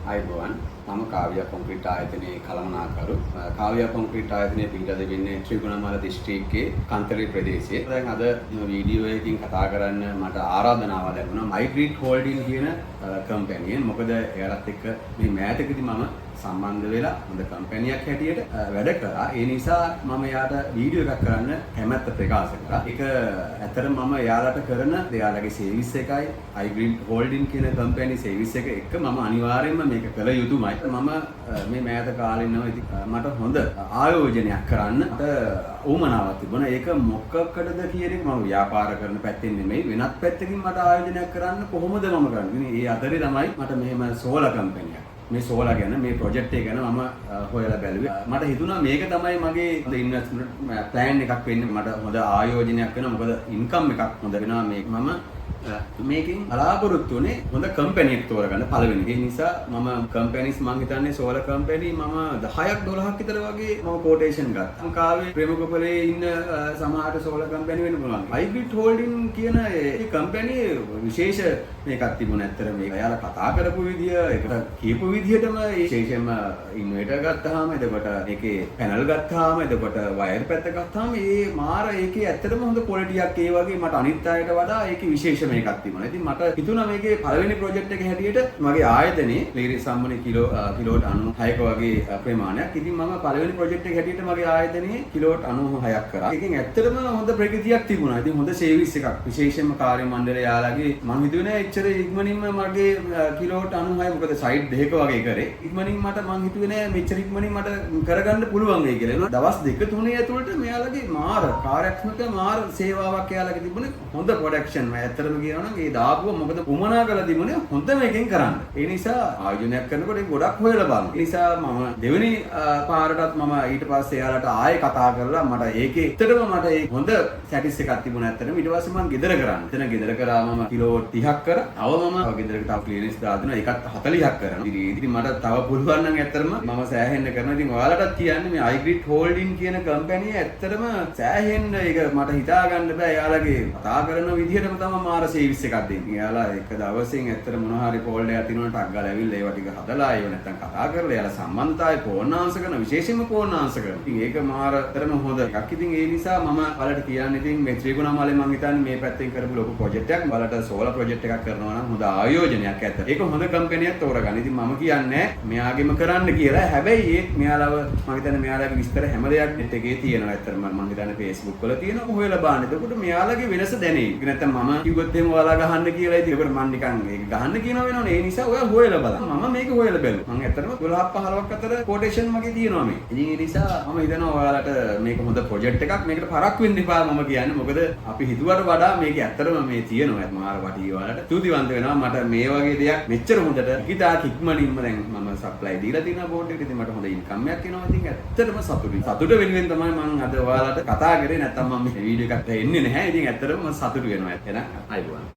අයිබෝවන් මම කාව්‍ය කොන්ක්‍රීට් ආයතනයේ කළමනාකරු කාව්‍ය කොන්ක්‍රීට් ආයතනයේ පිහිටා තිබෙන්නේ ත්‍රිකුණාමල දිස්ත්‍රික්කයේ කන්තරේ ප්‍රදේශයේ. දැන් අද වීඩියෝ එකකින් කතා කරන්න මට ආරාධනාවක් ලැබුණා මයිග්‍රීට් හෝල්ඩින් කියන කම්පැනියෙන්. මොකද එයාලත් එක්ක මේ මෑතකදී මම සම්බන්ධ වෙලා හොඳ කම්පැනියක් හැටියට වැඩ කරා. ඒ නිසා මම එයාට වීඩියෝ එකක් කරන්න කැමැත්ත ප්‍රකාශ කරා. ඒක ඇත්තටම මම එයාලට කරන එයාලගේ සර්විස් එකයි මයිග්‍රීට් හෝල්ඩින් කියන කම්පැනි සර්විස් එක එක්ක මම අනිවාර්යයෙන්ම මේක කළ යුතුමයි. මම මේ මෑත කාලේ ඉන්නවා මට හොඳ ආයෝජනයක් කරන්න මට උවමනාවක් තිබුණා. ඒක මොකකටද කියන එක මම ව්‍යාපාර කරන පැත්තෙන් නෙමෙයි වෙනත් පැත්තකින් මට ආයෝජනයක් කරන්න කොහොමද මම කරන්නේ. ඒ අතරේ තමයි මට මෙහෙම සෝලා කම්පැනියක් මේ සෝලා ගැන මේ ප්‍රොජෙක්ට් එක ගැන මම හොයලා බැලුවේ. මට හිතුණා මේක තමයි මගේ ඉන්වෙස්ට්මන්ට් ප්ලෑන් එකක් වෙන්නේ. මට හොඳ ආයෝජනයක් වෙනවා. මොකද ඉන්කම් එකක් හොඳ වෙනවා මේක. මම මේකෙන් බලාපොරොත්තු වෙන්නේ හොඳ කම්පැනි එකක් තෝරගන්න පළවෙනි. ඒ නිසා මම කම්පැනිස් මම හිතන්නේ සෝලා කම්පැනි මම 10ක් 12ක් විතර වගේ මම කෝටේෂන් ගත්තා. ලංකාවේ ප්‍රේමකපලේ ඉන්න සමහර සෝලා කම්පැනි වෙන්න පුළුවන්. මයිග්‍රීට් හෝල්ඩින් කියන ඒ කම්පැනි විශේෂ මේකක් තිබුණා. ඇත්තට මේක එයාලා කතා කරපු විදිය, ඒකට කියපු විදියටම විශේෂයෙන්ම ඉන්වර්ටර් ගත්තාම, එතකොට ඒකේ පැනල් ගත්තාම, එතකොට වයර් පැත්ත ගත්තාම ඒ මාර ඒකේ ඇත්තටම හොඳ ක්වොලිටියක් ඒ වගේ මට අනිත් අයට වඩා ඒකේ විශේෂ මේකක් තිබුණා. ඉතින් මට හිතුණා මේකේ පළවෙනි ප්‍රොජෙක්ට් එක හැටියට මගේ ආයතනයේ ක්ලියරන්ස් සම්මනේ කිලෝට 96ක වගේ ප්‍රමාණයක්. ඉතින් මම පළවෙනි ප්‍රොජෙක්ට් එක හැටියට මගේ ආයතනයේ කිලෝට 96ක් කරා. ඒකෙන් ඇත්තටම හොඳ ප්‍රගතියක් තිබුණා. ඉතින් හොඳ සර්විස් එකක්. විශේෂයෙන්ම කාර්ය මණ්ඩලය යාළගේ මම හිතුවේ එච්චර ඉක්මනින්ම මගේ කිලෝට 96 මොකද සයිඩ් දෙකක වගේ කරේ. ඉක්මනින් මට මං හිතුවේ නෑ මෙච්චර ඉක්මනින් මට කරගන්න පුළුවන් වෙයි කියලා. දවස් 2-3 ඇතුළත මෙයාලගේ මාර කාර්යක්ෂමක මාර සේවාවක් එයාලගේ තිබුණේ. හොඳ ප්‍රොඩක්ෂන්. මම ඇත්තටම කියනවා නම් ඒ දාපුව මොකද උමනා කරලා තිබුණේ හොඳ මේකෙන් කරන්න. ඒ නිසා ආයෝජනයක් කරනකොට ඒක ගොඩක් හොයලා බලන්න. ඒ නිසා මම දෙවෙනි පාරටත් මම ඊට පස්සේ එයාලට ආයෙ කතා කරලා මට ඒකේ ඇත්තටම මට ඒ හොඳ සැටිස් එකක් තිබුණා ඇත්තටම. ඊට පස්සේ මම ගෙදර කරා. එතන ගෙදර කරා මම කිලෝ 30ක් කරා. මම ගෙදරට තව ක්ලියරන්ස් දාලා දෙනවා. ඒකත් 40ක් කරනවා. ඉතින් මට තව පුළුවන් නම් ඇත්තටම මම සෑහෙන්න කරනවා. ඉතින් ඔයාලටත් කියන්නේ මේ මයිග්‍රීට් හෝල්ඩින් කියන කම්පැනි ඇත්තටම සෑහෙන්න ඒක මට හිතා ගන්න බෑ. එයාලගේ කතා කරන විදිහටම තමයි මාර සර්විස් එකක් දෙන්නේ. එයාලා එක දවසින් ඇත්තට මොනවා හරි ෆෝල්ඩ් එකක් තියෙනවනේ ටක් ගාලා ඇවිල්ලා ඒවා ටික හදලා ඒව නැත්තම් කතා කරලා එයාලා සම්බන්ධතාවය ෆෝන් ආන්සර් කරන විශේෂයෙන්ම ෆෝන් ආන්සර් කරන. ඉතින් ඒක මාර ඇත්තටම හොඳ එකක්. ඉතින් ඒ නිසා මම ඔයාලට කියන්නේ ඉතින් මේ ත්‍රිකුණාමලේ මම හිතන්නේ මේ පැත්තෙන් කරපු ලොකු ප්‍රොජෙක්ට් එකක්. ඔයාලට සෝලා ප්‍රොජෙක්ට් එකක් කරනවා නම් හොඳ ආයෝජනයක් ඇත්ත. ඒක හොඳ කම්පැනියක් තෝරගන්න. ඉතින් මම කියන්නේ මෙයාගෙම කරන්න කියලා. හැබැයි ඒ මෙයාලව මම හිතන්නේ මෙයාලගේ විස්තර හැම දෙයක් net එකේ තියෙනවා. ඇත්තටම මම හිතන්නේ Facebook වල තියෙනවා. හොයලා බලන්න. එතකොට මෙයාලගේ වෙනස දැනෙයි. ඒක නැත්තම් මම කිව්වොත් එහෙම ඔයාලා ගහන්න කියලා ඉතින් ඒකට මම නිකන් ඒක ගහන්න කියනවා වෙනවනේ. ඒ නිසා ඔයා හොයලා බලන්න. මම මේක හොයලා බැලුවා. මම ඇත්තටම 12-15ක් අතර කොටේෂන් මගේ තියෙනවා මේ. ඉතින් ඒ නිසා මම හිතනවා ඔයාලට මේක හොඳ ප්‍රොජෙක්ට් එකක්. මේකට පරක් වෙන්න එපා මම කියන්නේ. මොකද අපි හිතුවට වඩා මේක ඇත්තටම මේ තියෙනවා. මාර වටි ඔයාලට ස්තුතිවන්ත වෙනවා. මට මේ වගේ දෙයක් මෙච්චර හොඳට හිතාක් ඉක්මනින්ම දැන් මම සප්ලයි දීලා තියෙනවා බෝඩ් එකට. ඉතින් මට හොඳ ඉන්කම් එකක් එනවා. ඉතින් ඇත්තටම සතුටුයි. සතුට වෙනුවෙන් තමයි මම අද ඔයාලට කතා කරේ. නැත්තම් මම මේ වීඩියෝ එකට එන්නේ නැහැ. ඉතින් ඇත්තටම මම සතුටු වෙනවා. එහෙනම් අයිබෝවන්.